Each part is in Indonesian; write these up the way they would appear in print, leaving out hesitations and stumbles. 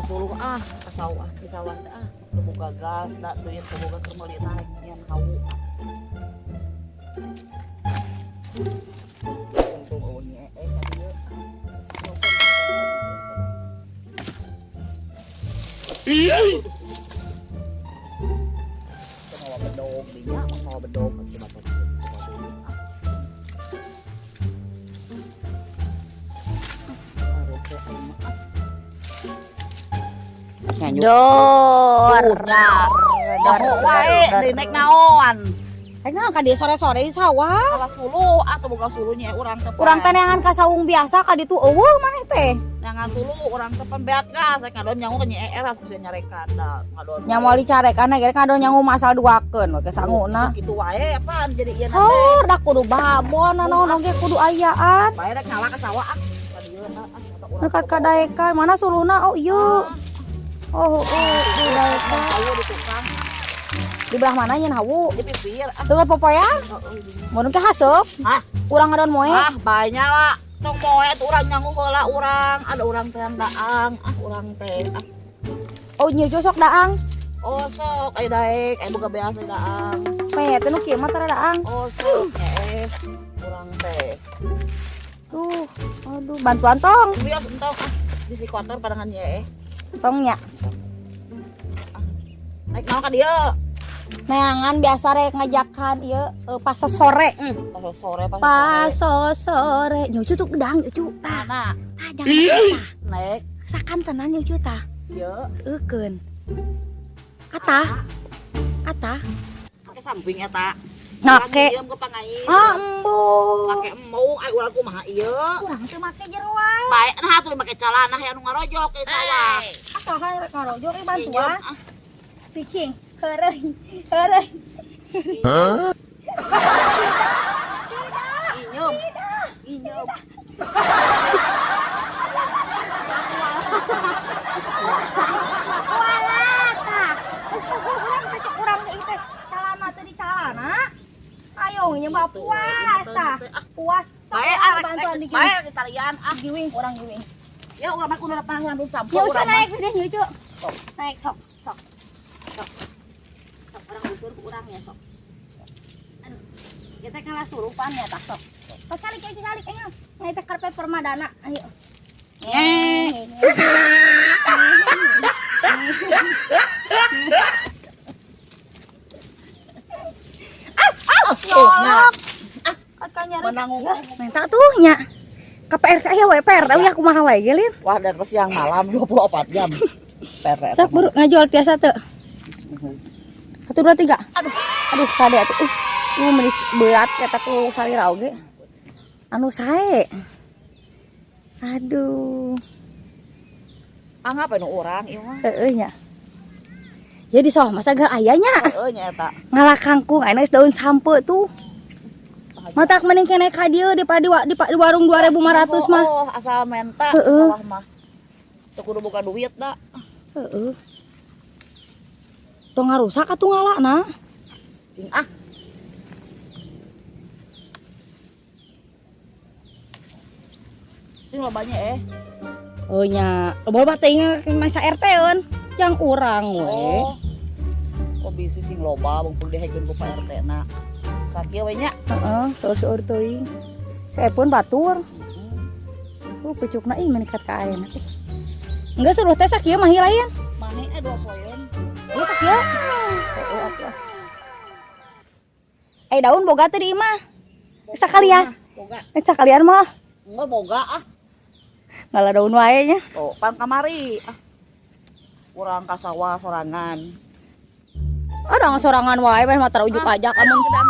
suluh ke sawah di sawah kebuka gas dak tuh yang kebuka kemeli naik yang hawu untung eueuhnya tadi iya mau bedog dinya mau bedog coba Dor wae di naik naon ka dieu sore-sore di sawah salah suluh atau bukan suluhnya urang tepan urang teh neangan ka saung biasa ka ditu eueuh maneh teh neangan suluh urang tepan beak gas ngadon nyangu ka nyeer bisa nyarekan da ngadon nya moal dicarekan ge ngadon nyangu masal duakeun we sanguna kitu wae apaan jadi ieu nanti oh da kudu babon naon oge kudu ayaan bae rek nyala ka sawah ka dieu dekat ka daekan mana suluhna oh ieu di daekan hawu di tukang di belah mana nyen hawu di pipir deukeut popoyan mun ke haseup urang ngadon moe banyak lah tong moe tuh urang nyangu heula urang ada urang teh daang urang teh oh nya sok daang oh sok aya daek aya boga beas aya daang pe teh nu kieu mah tara daang oh sok urang teh tuh aduh bantuan tong bias entong di si kotor padangan ye tongnya naik naon ka dieu neangan biasa rek ngajakan ieu pas sore pas sore pas sore nyucu tuh gedang nyucu mana jangan naik sakan tenan nyucu tah ieu eukeun ata ke samping eta ngake diam ke pangai embung make embung ai urang kumaha ieu urang teu make jeroan bae nah atuh make calana aya nu ngarojok di sawah asaha rek ngarojok bantuan cicing heureuy heureuy inyum inyum urang teh teh calana teh di calana ayo nya mah puas tah puas bae bantuan dikit bae di talian giwing urang giwing ya urang mah kudu pernah ngambil sampah nyucu naik deh nyucu naik sok orang ukur ke urang ya sok kita kalah surupan ya tak sok kali ayo kita karpet permadana ayo menang minta tuh nya ke PRT aya we PR tapi aku mah wae gelin wah dan siang malam 24 jam PR sok buru ngajual tiasa teu 1 2 3 aduh kade atuh menis berat kata ku salira oge anu sae aduh angap anu urang ieu mah heeh nya ya di sawah masa gar aya nya heeh nya eta ngalah kangkung aya daun sampe tuh matak mending kene ka dieu di warung 2.500 mah oh asal menta sawah mah teu kudu boga duit da heeh tong ngarusak atuh ngalana cing cing lobanya oh nya loba teh masa RT eun yang urang we kok bisa sing loba bangpul dihekeun ku Pak RT na sakieu we nya heeh seueur teuing saepun batur pucukna ih meningkat ka ayeuna teh enggak suruh teh sakieu mah lain mani 2 poeun ieu sakieu heeh atuh daun boga teh di imah sakalian boga sakalian mah enggak boga ngalah daun wae nya oh pan kamari urang ka sawah sorangan orang sorangan wae mah tara ujuk aja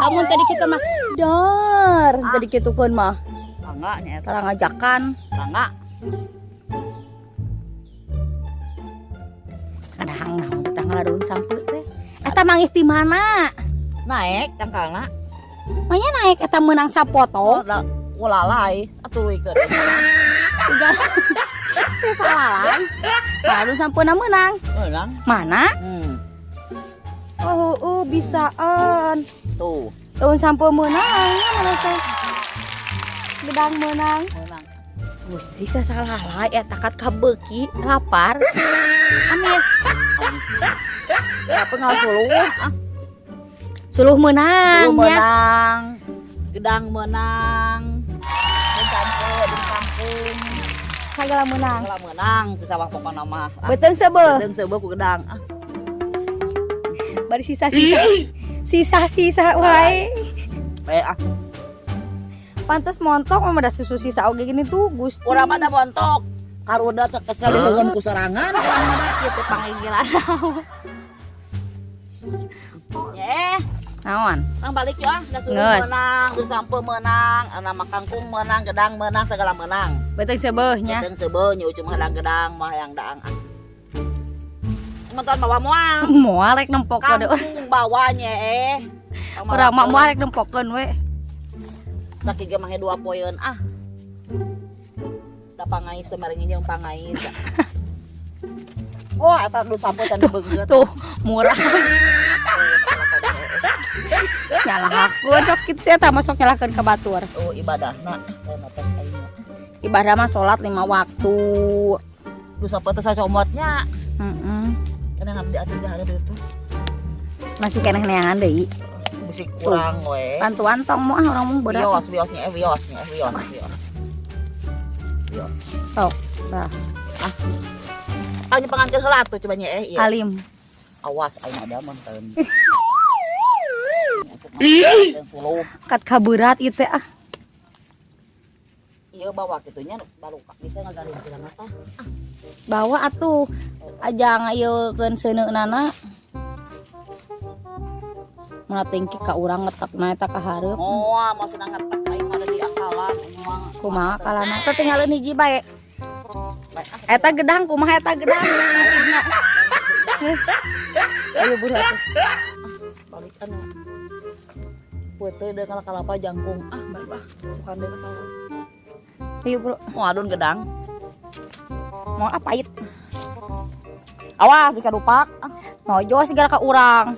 amun tadi kitu mah dar tadi kitukeun mah tangga nya eta tara ngajakan tangga kadang naon teh ngaladoun sampe teh eta mangih ti mana naik tangkalna manya naik eta menang sapoto ulalai aturuikeun salalan ngaladoun sampeuna menang menang mana bisaan tuh daun sampe menang mana teh gedang menang menang Gusti salah lah ya takat kabeuki lapar Amis. Ya pengal suluh. Suluh menang. Suluh Ya. menang. Gedang menang. Dan kampung. Sagala menang. Kalau menang ke sawah pokoknya mah. Beteng sebeuh. Gedang sebeuh ku gedang. Bari sisa-sisa. Sisa-sisa wae. Pantes montok mah ada susu sisa oge gini tuh Gusti. Urang mah da montok. Karuda teh kesel diheun ku serangan. Urang mah kieu teh panggilan. Nyeh. Naon? Kang balik yuk da suruh Geus. menang, da sampeu menang, anak kangkung menang, gedang menang, segala menang. Beteng sebeuh nya. Gedang sebeuh nya ujung gedang mah yang daang. Nonton bawa moal. Moal rek nempokkeun deui. Kangkung bawanya Urang mah moal rek nempokkeun we. Saking ge manghe 2 poeun Da pangais teh mari nyeung pangais. Oh, eta nu sampo can beungeut. Tuh, murah. Nyalahkeun sok kitu eta mah sok nyalahkeun ka batur. Oh, ibadahna. Eta teh aing. Ibadah mah salat 5 waktu. Lu sampo teh sacomotnya. Heeh. Kana ngabdi atuh di hareup itu. Masih keneh neangan deui. Musik kurang we. Bantuan tong moal urang mah berat. Wiosnya. Wios. Sok. Tah, Ayo pangangkeun heula tuh coba nya ieu. alim. Awas aing ada manten. Kat kaberat ieu teh ah. Ieu bawa kitunya baru bisa ngagaling kurang tah. Bawa atuh. Aja ngayeukkeun seuneunana. Mana tingki ka urang ngetekna eta ka hareup. Moal masih ngetek aing mah ada di akalan. Kumaha kalana? Teh tinggalin hiji bae. Eta gedang kumaha eta gedang? Ayo buru atuh. Balikan. Peuteut deui kalapa jangkung. Baik. Sukan deui salah. Ayo bro. Mau adun gedang. Mau apa pahit? Awas bika dupak. Nojo segala ka urang.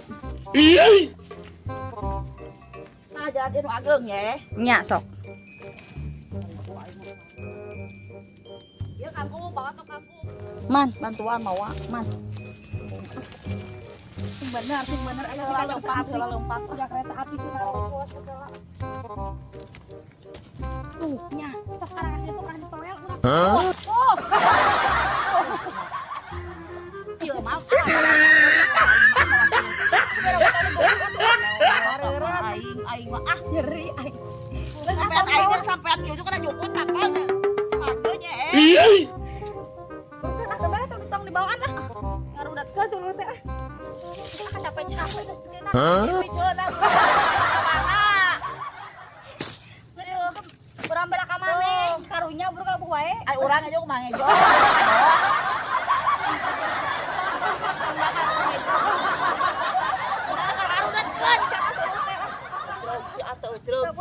Nah, jalan dia nu ageung ye. Nya sok. Ieu kangkung bawa ke kangkung. Man, Bantuan mawa. man. Bener aya Heula lompat. Ya kereta api tuh segala. Tuh, nya, sok arah itu kan ditoel urang. Ieu mah. Aing mah Nyeri aing. sampean ieu kana nyukut kapal. Harganya Sabar tong dibawaan lah. Ngarudat ke suluh teh. Kita capek-capek geus teu urang bela ka maneh. Karunya buru ka wae. Ai urang aja kumaha ngejo. Harudatkeun sia atuh. Truk si atuh truk.